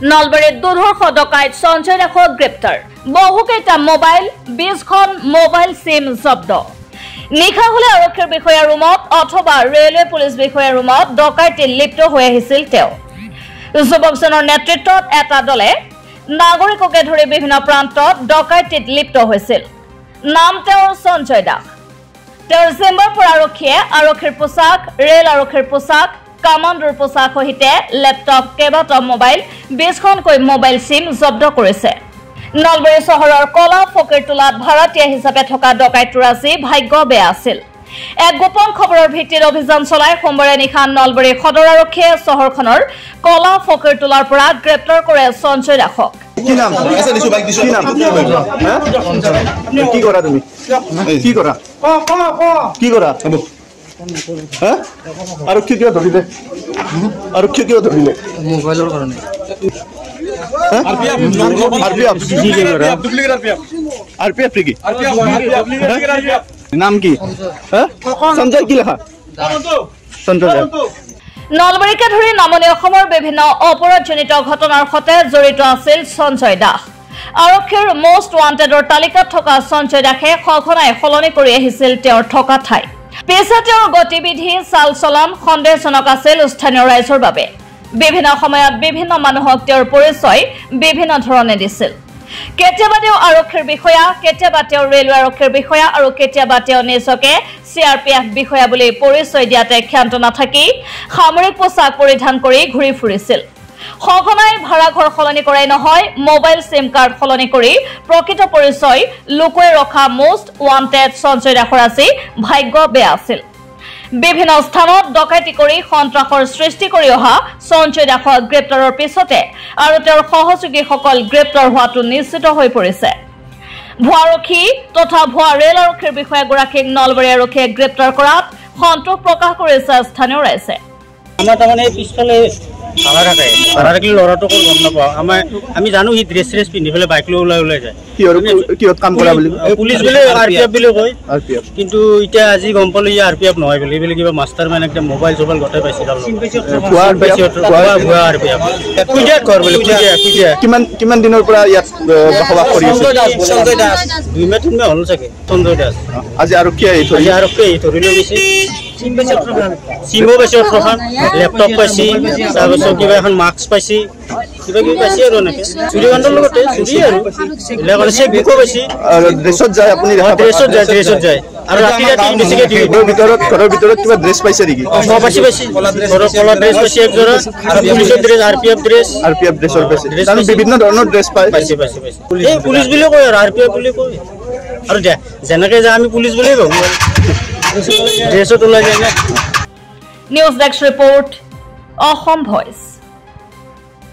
নলবাৰীত দুৰ্ধৰ্ষ ডকাইত সঞ্জয় দাসক গ্ৰেপ্তাৰ বহুকেইটা মোবাইল 20খন মোবাইল সিম জব্দ নিখা হলে আৰক্ষীৰ বিষয়া ৰুমত অথবা ৰেলৱে পুলিচ বিষয়া ৰুমত ডকাইতে লিপ্ত হৈ আহিছিল তেওঁ যুৱকজনৰ নেতৃত্বত এটা দলে নাগৰিককে ধৰি বিভিন্ন প্ৰান্তত ডকাইতিত লিপ্ত হৈছিল নাম তেওঁৰ সঞ্জয় দাস তেওঁৰ চেম্বাৰপুৰ আৰক্ষীয়ে আৰক্ষীৰ পোছাক ৰেল আৰক্ষীৰ পোছাক কামাণ্ডৰ পোছাক সহিতে লেপটপ কেইবাটাও মোবাইল 20খনকৈ মোবাইল সিম জব্দ কৰিছে নলবাৰী চহৰৰ কলা ফকিৰটোলাত ভাড়াতীয়া হিচাপে থকা ডকাইতৰাজী ভাগ্য বেয়া আছিল এক গোপন খবৰৰ ভিত্তিত অভিযান চলাই সোমবাৰে নিশা নলবাৰী সদৰ আৰক্ষীয়ে চহৰখনৰ কলা ফকিৰটোলাৰ পৰা গ্ৰেপ্তাৰ কৰে সঞ্জয় দাসক কি নাম আছে দিছো বাইক দিছো কি নাম কি কৰা তুমি কি কৰা কি কৰা হ্যাঁ আৰক্ষী কিয় ধৰিলে আৰক্ষী কিয় ধৰিলে মোবাইলৰ কাৰণে আৰপিএফ কি নাম কি সঞ্জয় কি লেখা সঞ্জয় নলবাৰীকে ধৰি নামনি অসমৰ বিভিন্ন অপৰাধজনিত ঘটনাৰ সৈতে জড়িত আছিল সঞ্জয় দাস আৰক্ষীৰ মোষ্ট ৱান্টেডৰ তালিকাত থকা সঞ্জয় দাসে সঘনাই সলনি কৰি আহিছিল তেওঁৰ থকা ঠাই পেছা তেওঁৰ গতিবিধি চাল চলন সন্দেহজনক আছিল স্থানীয় ৰাইজৰ বাবে বিভিন্ন সময়ত বিভিন্ন মানুহক তেওঁৰ পৰিচয় বিভিন্ন ধৰণে দিছিল কেতিয়াবা তেওঁ আৰক্ষীৰ বিষয়া কেতিয়াবা তেওঁ ৰেলৱে আৰক্ষীৰ বিষয়া আৰু কেতিয়াবা তেওঁ নিজকে CRPF বিষয়া বুলি পৰিচয় দিয়াতে ক্ষান্ত নাথাকি সামৰিক পোছাক পৰিধান কৰি ঘূৰি ফুৰিছিল সঘনাই ভাড়া ঘৰ সলনি কৰাই নহয় মোবাইল সিম কাৰ্ড সলনি কৰি প্ৰকৃত পৰিচয় লুকুৱাই ৰখা মোষ্ট ৱান্টেড সঞ্জয় দাসৰ আজি ভাগ্য বেয়া আছিল বিভিন্ন স্থানত ডকাইতি কৰি সন্ত্ৰাসৰ সৃষ্টি কৰি অহা সঞ্জয় দাসক গ্ৰেপ্তাৰৰ পিছতে আৰু তেওঁৰ সহযোগীসকল গ্ৰেপ্তাৰ হোৱাটো নিশ্চিত হৈ পৰিছে ভুৱাৰক্ষী তথা ভুৱা ৰেল আৰক্ষীৰ বিষয়াগৰাকীক নলবাৰী আৰক্ষীয়ে গ্ৰেপ্তাৰ কৰাত সন্তোষ প্ৰকাশ কৰিছে স্থানীয় ৰাইজে আমাৰ তাৰমানে পিছফালে ভাড়া ৰাখিলে ল'ৰাটোক গম নাপাওঁ আমি জানো সি ড্ৰেছ পিন্ধি পেলাই বাইক লৈ ওলাই যায় কিহত কাম কৰা বুলি পুলিচ বুলি RPF বুলি কয় কিন্তু এতিয়া আজি গম পালো ই RPF নহয় বুলি এইবিলাক কিবা মাষ্টাৰ মেন একদম মোবাইল চোবাইল গোটেই পাইছে কিমান দিনৰ পৰা ইয়াত বসবাস কৰি আছে সঞ্জয় দাস 2 মাহ 3 মাহ হ'ল চাগে সঞ্জয় দাস আজি আৰক্ষীয়ে ধৰি লৈ গৈছে সিমো পাইছে অফ্ৰখন লেপটপ পাইছে তাৰপিছত কিবা এখন মাস্ক পাইছে কিবা কিবি পাইছে আৰু এনেকে চুৰিকাণ্ডৰ লগতে চুৰি আৰু এইবিলাক চেক বুকো পাইছে ড্ৰেছত যায় আপুনি ড্ৰেছত যায় আৰু ৰাতি ইনভেষ্টিগেট ঘৰৰ ভিতৰত কিবা ড্ৰেছ পাইছে নেকি পাইছে ঘৰৰ কলা ড্ৰেছ পাইছে একজোৰা আৰু পুলিচৰ ড্ৰেছ RPF ড্ৰেছৰ পাইছে আমি বিভিন্ন ধৰণৰ ড্ৰেছ পাইছে এই পুলিচ বুলি কয় আৰু RPF বুলি কয় আৰু যেনেকে যে আমি পুলিচ বুলি কওঁ ড্ৰেছত ওলাই যায় না news desk report Assam voice